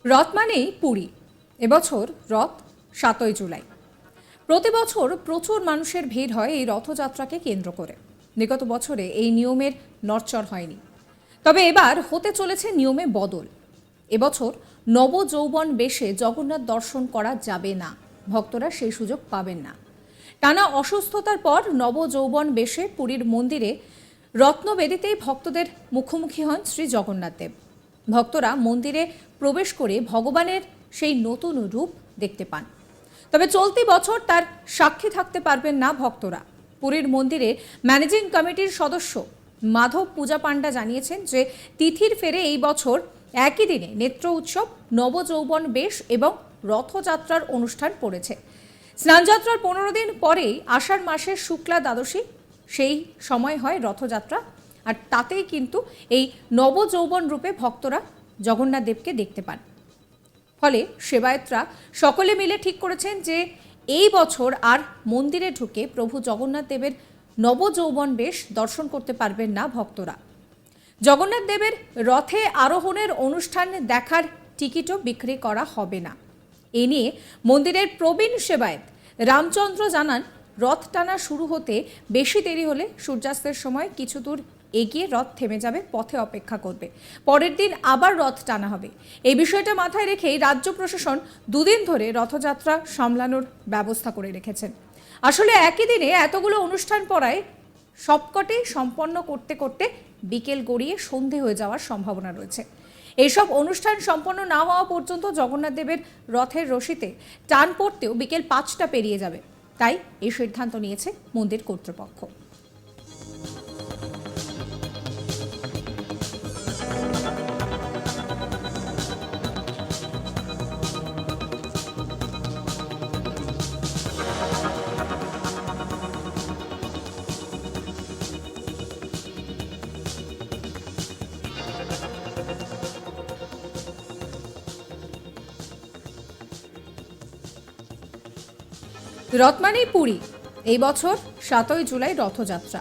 রথ মানেই পুরী। এবছর রথ ৭ই জুলাই। প্রতি বছর প্রচুর মানুষের ভিড় হয় এই রথযাত্রাকে কেন্দ্র করে। বিগত বছরে এই নিয়মের নড়চড় হয়নি, তবে এবার হতে চলেছে নিয়মে বদল। এবছর নবযৌবন বেশে জগন্নাথ দর্শন করা যাবে না, ভক্তরা সেই সুযোগ পাবেন না। টানা অসুস্থতার পর নবযৌবন বেশে পুরীর মন্দিরে রত্নবেদিতেই ভক্তদের মুখোমুখি হন শ্রী জগন্নাথ দেব। ভক্তরা মন্দিরে প্রবেশ করে ভগবানের সেই নতুন রূপ দেখতে পান। তবে চলতি বছর তার সাক্ষী থাকতে পারবেন না ভক্তরা। পুরীর মন্দিরের ম্যানেজিং কমিটির সদস্য মাধব পূজা পাণ্ডা জানিয়েছেন যে তিথির ফেরে এই বছর একই দিনে নেত্র উৎসব, নবযৌবন বেশ এবং রথযাত্রার অনুষ্ঠান পড়েছে। স্নানযাত্রার 15 দিন পরেই আষাঢ় মাসের শুক্লা দ্বাদশী, সেই সময় হয় রথযাত্রা। আর তাতেই কিন্তু এই নবযৌবন রূপে ভক্তরা জগন্নাথ দেবকে দেখতে পান। ফলে সেবায়েতরা সকলে মিলে ঠিক করেছেন যে এই বছর আর মন্দিরে ঢুকে প্রভু জগন্নাথ দেবের নবযৌবন বেশ দর্শন করতে পারবেন না ভক্তরা। জগন্নাথ দেবের রথে আরোহণের অনুষ্ঠান দেখার টিকিটও বিক্রি করা হবে না। এ নিয়ে মন্দিরের প্রবীণ সেবায়েত রামচন্দ্র জানান, রথ টানা শুরু হতে বেশি দেরি হলে সূর্যাস্তের সময় কিছু দূর এগিয়ে রথ থেমে যাবে, পথে অপেক্ষা করবে। পরের দিন আবার রথ টানা হবে। এই বিষয়টা মাথায় রেখেই রাজ্য প্রশাসন দুদিন ধরে রথযাত্রা সামলানোর ব্যবস্থা করে রেখেছেন। আসলে একই দিনে এতগুলো অনুষ্ঠান পড়ায় সবকটাই সম্পন্ন করতে করতে বিকেল গড়িয়ে সন্ধে হয়ে যাওয়ার সম্ভাবনা রয়েছে। এইসব অনুষ্ঠান সম্পন্ন না হওয়া পর্যন্ত জগন্নাথ দেবের রথের রশিতে টান পড়তেও বিকেল 5টা পেরিয়ে যাবে। তাই এই সিদ্ধান্ত নিয়েছে মন্দির কর্তৃপক্ষ। রথ মানেই পুরী। এই বছর 7ই জুলাই রথযাত্রা।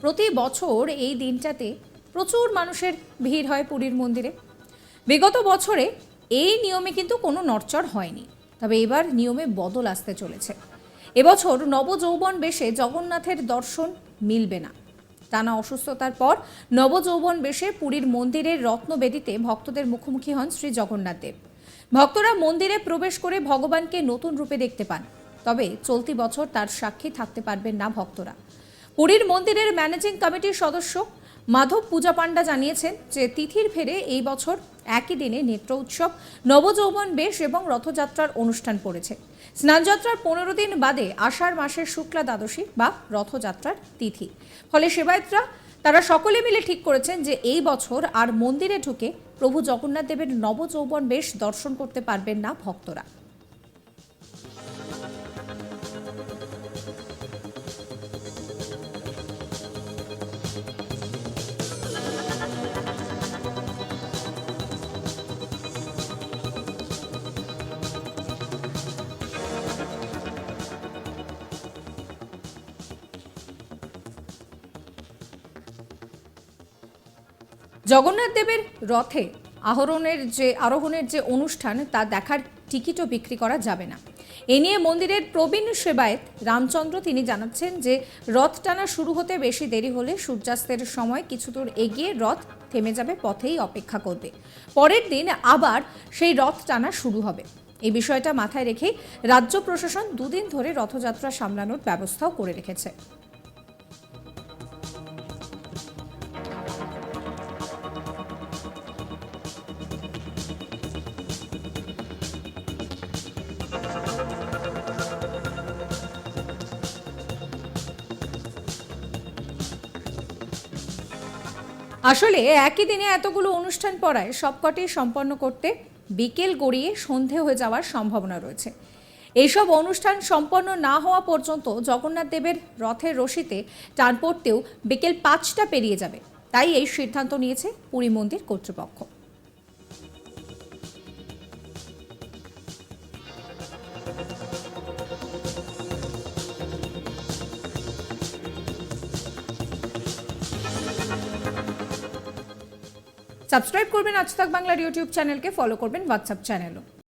প্রতি বছর এই দিনটাতে প্রচুর মানুষের ভিড় হয় পুরীর মন্দিরে। বিগত বছরে এই নিয়মে কিন্তু কোনো নড়চড় হয়নি, তবে এবার নিয়মে বদল আসতে চলেছে। এবছর নবযৌবন বেশে জগন্নাথের দর্শন মিলবে না। টানা অসুস্থতার পর নবযৌবন বেশে পুরীর মন্দিরের রত্নবেদিতে ভক্তদের মুখোমুখি হন শ্রী জগন্নাথ দেব। ভক্তরা মন্দিরে প্রবেশ করে ভগবানকে নতুন রূপে দেখতে পান। তবে চলতি বছর তার সাক্ষী থাকতে পারবেন না ভক্তরা। পুরীর মন্দিরের ম্যানেজিং কমিটির সদস্য মাধব পূজা পাণ্ডা জানিয়েছেন যে তিথির ফেরে এই বছর একই দিনে নেত্র উৎসব, নবযৌবন বেশ এবং রথযাত্রার অনুষ্ঠান পড়েছে। স্নানযাত্রার 15 দিন বাদে আষাঢ় মাসের শুক্লা দ্বাদশী বা রথযাত্রার তিথি। ফলে সেবায়েতরা তারা সকলে মিলে ঠিক করেছেন যে এই বছর আর মন্দিরে ঢুকে প্রভু জগন্নাথ দেবের নবযৌবন বেশ দর্শন করতে পারবেন না ভক্তরা। জগন্নাথ দেবের রথে আরোহণের যে অনুষ্ঠান তা দেখার টিকিটও বিক্রি করা যাবে না। এ নিয়ে মন্দিরের প্রবীণ সেবায়েত রামচন্দ্র তিনি জানাচ্ছেন যে রথ টানা শুরু হতে বেশি দেরি হলে সূর্যাস্তের সময় কিছু দূর এগিয়ে রথ থেমে যাবে, পথেই অপেক্ষা করবে। পরের দিন আবার সেই রথ টানা শুরু হবে। এই বিষয়টা মাথায় রেখেই রাজ্য প্রশাসন দুদিন ধরে রথযাত্রা সামলানোর ব্যবস্থাও করে রেখেছে। আসলে একই দিনে এতগুলো অনুষ্ঠান পড়ায় সবকটি সম্পন্ন করতে বিকেল গড়িয়ে সন্ধে হয়ে যাওয়ার সম্ভাবনা রয়েছে। এইসব অনুষ্ঠান সম্পন্ন না হওয়া পর্যন্ত জগন্নাথ দেবের রথের রশিতে টান পড়তেও বিকেল 5টা পেরিয়ে যাবে। তাই এই সিদ্ধান্ত নিয়েছে পুরী মন্দির কর্তৃপক্ষ। সাবস্ক্রাইব করবেন আজ তাক বাংলার ইউটিউব চ্যানেলকে, ফলো করবেন হোয়াটসঅ্যাপ চ্যানেলও।